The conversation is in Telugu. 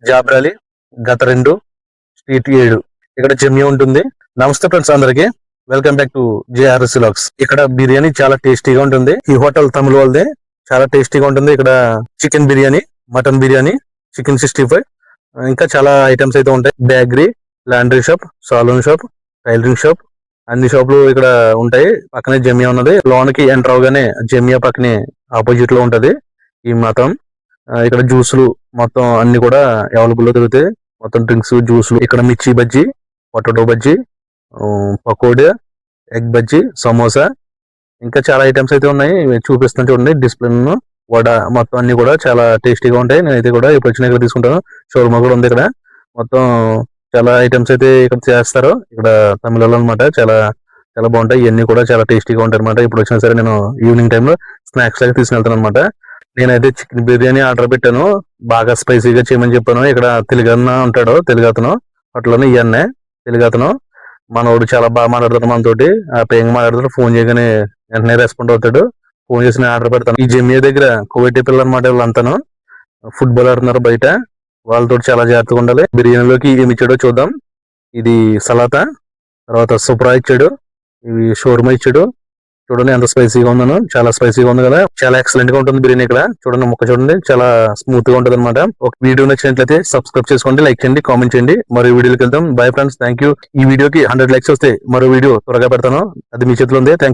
జాబ్రాలి, గత 2, స్ట్రీట్ 7. ఇక్కడ జమ్మి ఉంటుంది. నమస్తే ఫ్రెండ్స్ అందరికి, welcome back to JRS vlogs. ఇక్కడ బిర్యానీ చాలా టేస్టీగా ఉంటుంది. ఈ హోటల్ తమిళ వాళ్ళదే, చాలా టేస్టీగా ఉంటుంది. ఇక్కడ chicken biryani, mutton biryani, chicken 65, ఇంకా చాలా ఐటమ్స్ అయితే ఉంటాయి. Bakery, laundry shop, saloon shop, tailoring shop, అన్ని షాపులు ఇక్కడ ఉంటాయి. పక్కనే జమియా ఉన్నది. లోనికి ఎంటర్ అవగానే జమియా పక్కనే ఆపోజిట్ లో ఉంటది ఈ మతం. ఇక్కడ జ్యూసులు మొత్తం అన్ని కూడా అవైలబుల్ లో దొరుకుతాయి. మొత్తం డ్రింక్స్, జ్యూసులు. ఇక్కడ మిర్చి బజ్జీ, పొటాటో బజ్జీ, పకోడీ, ఎగ్ బజ్జీ, సమోసా, ఇంకా చాలా ఐటమ్స్ అయితే ఉన్నాయి. చూపిస్తాను చూడండి డిస్ప్లే. వడ, మొత్తం అన్ని కూడా చాలా టేస్టీగా ఉంటాయి. నేనైతే కూడా ఇప్పుడు వచ్చిన ఇక్కడ తీసుకుంటాను. షోరూమా కూడా ఉంది ఇక్కడ. మొత్తం చాలా ఐటమ్స్ అయితే ఇక్కడ చేస్తారు. ఇక్కడ తమిళలో అనమాట. చాలా చాలా బాగుంటాయి. ఇవన్నీ కూడా చాలా టేస్టీగా ఉంటాయి అనమాట. ఇప్పుడు వచ్చినా సరే నేను ఈవినింగ్ టైంలో స్నాక్స్ లాగా తీసుకెళ్తాను అనమాట. నేనైతే చికెన్ బిర్యానీ ఆర్డర్ పెట్టాను. బాగా స్పైసీగా చేయమని చెప్పాను. ఇక్కడ తెలుగు అన్న ఉంటాడు, తెలుగు అతను అట్లనే ఇవన్నీ తెలుగు అతను. మనోడు చాలా బాగా మాట్లాడతాడు మనతోటి. ఆ పేంగా మాట్లాడతాడు. ఫోన్ చేయగానే వెంటనే రెస్పాండ్ అవుతాడు. ఫోన్ చేసి నేను ఆర్డర్ పెడతాను. ఈ జమియా దగ్గర కోవిటీ పిల్లలు అనమాట. వీళ్ళంతాను ఫుట్బాల్ ఆడుతున్నారు బయట. వాళ్ళతో చాలా జాగ్రత్తగా ఉండాలి. బిర్యానీలోకి ఏమి ఇచ్చాడో చూద్దాం. ఇది సలాతా, తర్వాత సుప్రా ఇచ్చాడు, ఇవి షోర్మా ఇచ్చాడు. చూడండి ఎంత స్పైసీగా ఉందను. చాలా స్పైసీగా ఉంది కదా. చాలా ఎక్సలెంట్ గా ఉంటుంది బిర్యానీ. ఇక్కడ చూడండి, ముక్క చూడండి, చాలా స్మూత్ గా ఉంటుంది అనమాట. ఒక వీడియో నచ్చినట్లయితే సబ్స్క్రైబ్ చేసుకోండి, లైక్ చేయండి, కామెంట్ చేయండి. మరో వీడియోకి వెళ్తాం. Bye friends, thank you. ఈ వీడియోకి 100 లైక్స్ వస్తే మరో వీడియో త్వరగా పెడతాను. అది మీ చేతిలో ఉంది. థ్యాంక్